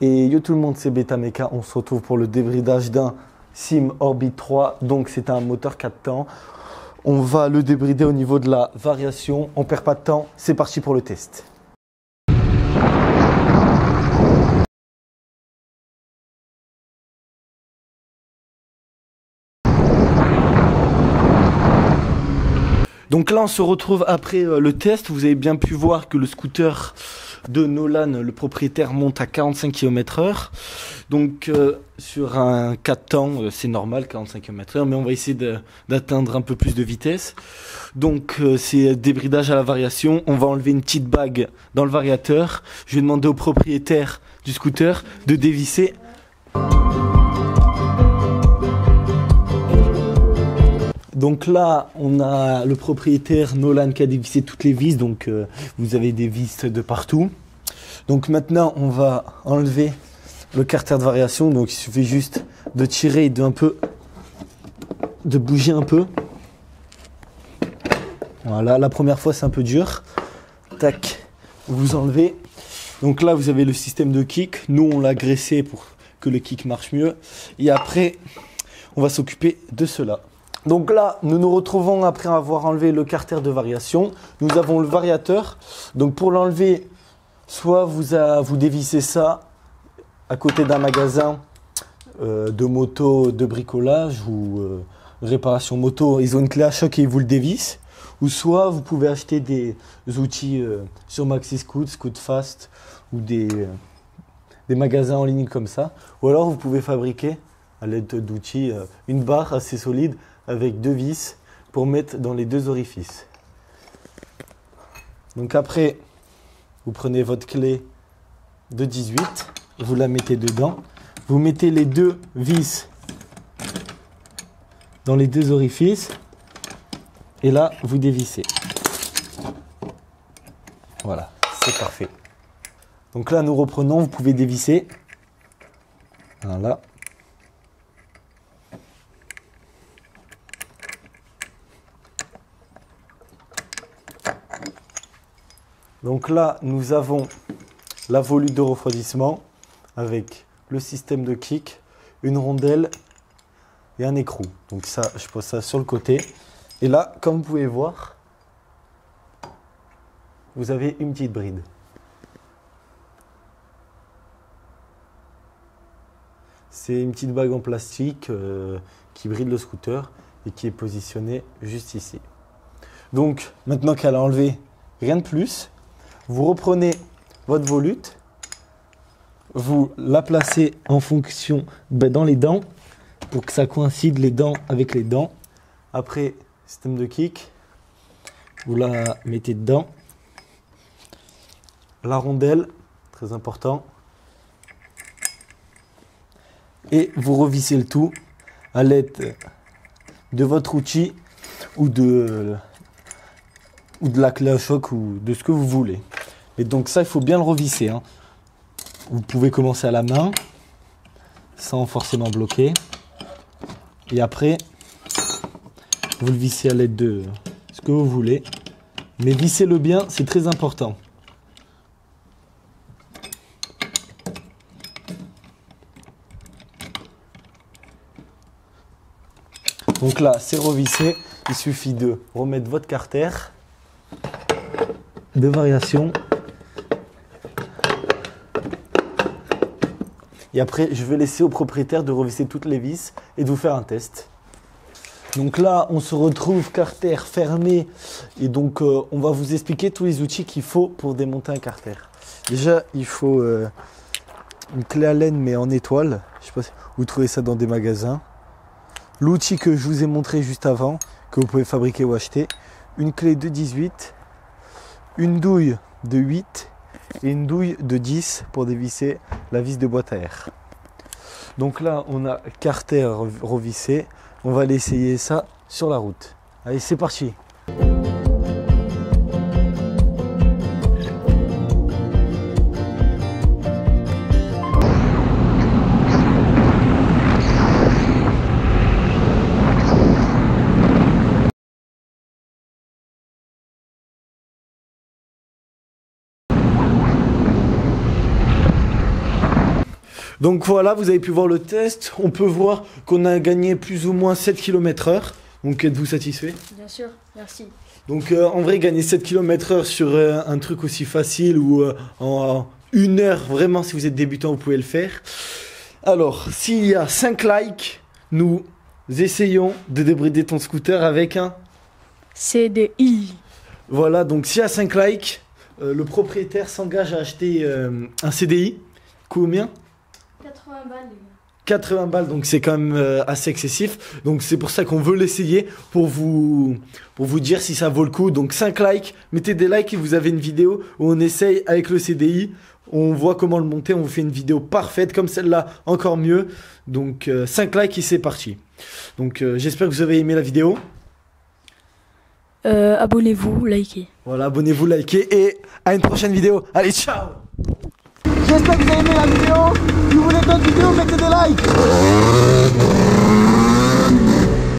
Et yo tout le monde, c'est Beta Mecha. On se retrouve pour le débridage d'un Sim Orbit 3. Donc c'est un moteur 4 temps. On va le débrider au niveau de la variation. On perd pas de temps. C'est parti pour le test. Donc là, on se retrouve après le test. Vous avez bien pu voir que le scooter de Nolan, le propriétaire, monte à 45 km/h. Donc sur un 4 temps, c'est normal, 45 km/h, mais on va essayer d'atteindre un peu plus de vitesse. Donc c'est débridage à la variation. On va enlever une petite bague dans le variateur. Je vais demander au propriétaire du scooter de dévisser. Donc là, on a le propriétaire Nolan qui a dévissé toutes les vis, donc vous avez des vis de partout. Donc maintenant, on va enlever le carter de variation, donc il suffit juste de tirer et de bouger un peu. Voilà, la première fois c'est un peu dur. Tac, vous enlevez. Donc là, vous avez le système de kick. Nous, on l'a graissé pour que le kick marche mieux. Et après, on va s'occuper de cela. Donc là, nous nous retrouvons après avoir enlevé le carter de variation. Nous avons le variateur. Donc pour l'enlever, soit vous dévissez ça à côté d'un magasin de moto, de bricolage ou réparation moto. Ils ont une clé à choc et ils vous le dévissent. Ou soit vous pouvez acheter des outils sur Maxi Scoot, Scoot Fast ou des magasins en ligne comme ça. Ou alors vous pouvez fabriquer à l'aide d'outils une barre assez solide avec 2 vis pour mettre dans les 2 orifices. Donc après, vous prenez votre clé de 18, vous la mettez dedans, vous mettez les 2 vis dans les 2 orifices et là vous dévissez. Voilà, c'est parfait. Donc là nous reprenons, vous pouvez dévisser. Voilà. Donc là, nous avons la volute de refroidissement avec le système de kick, une rondelle et un écrou. Donc ça, je pose ça sur le côté. Et là, comme vous pouvez voir, vous avez une petite bride. C'est une petite bague en plastique qui bride le scooter et qui est positionnée juste ici. Donc, maintenant qu'elle a enlevé, rien de plus. Vous reprenez votre volute, vous la placez en fonction dans les dents pour que ça coïncide les dents avec les dents. Après, système de kick, vous la mettez dedans. La rondelle, très important. Et vous revissez le tout à l'aide de votre outil ou de la clé à choc ou de ce que vous voulez. Et donc ça, il faut bien le revisser, hein. Vous pouvez commencer à la main, sans forcément bloquer. Et après, vous le vissez à l'aide de ce que vous voulez. Mais vissez-le bien, c'est très important. Donc là, c'est revissé. Il suffit de remettre votre carter de variation. Et après, je vais laisser au propriétaire de revisser toutes les vis et de vous faire un test. Donc là, on se retrouve carter fermé. Et donc, on va vous expliquer tous les outils qu'il faut pour démonter un carter. Déjà, il faut une clé Allen, mais en étoile. Je sais pas si vous trouvez ça dans des magasins. L'outil que je vous ai montré juste avant, que vous pouvez fabriquer ou acheter. Une clé de 18. Une douille de 8 et une douille de 10 pour dévisser la vis de boîte à air. Donc là, on a carter revissé. On va aller essayer ça sur la route. Allez, c'est parti! Donc voilà, vous avez pu voir le test. On peut voir qu'on a gagné plus ou moins 7 km/h. Donc êtes-vous satisfait? Bien sûr, merci. Donc en vrai, gagner 7 km/h sur un truc aussi facile ou en 1 heure, vraiment, si vous êtes débutant, vous pouvez le faire. Alors, s'il y a 5 likes, nous essayons de débrider ton scooter avec un... CDI. Voilà, donc s'il y a 5 likes, le propriétaire s'engage à acheter un CDI. Combien? 80 balles, les gars. 80 balles, donc c'est quand même assez excessif. Donc c'est pour ça qu'on veut l'essayer, pour vous dire si ça vaut le coup. Donc 5 likes, mettez des likes et vous avez une vidéo où on essaye avec le CDI. On voit comment le monter, on vous fait une vidéo parfaite, comme celle-là, encore mieux. Donc 5 likes et c'est parti. Donc j'espère que vous avez aimé la vidéo. Abonnez-vous, likez. Voilà, abonnez-vous, likez et à une prochaine vidéo. Allez, ciao! J'espère que vous avez aimé la vidéo.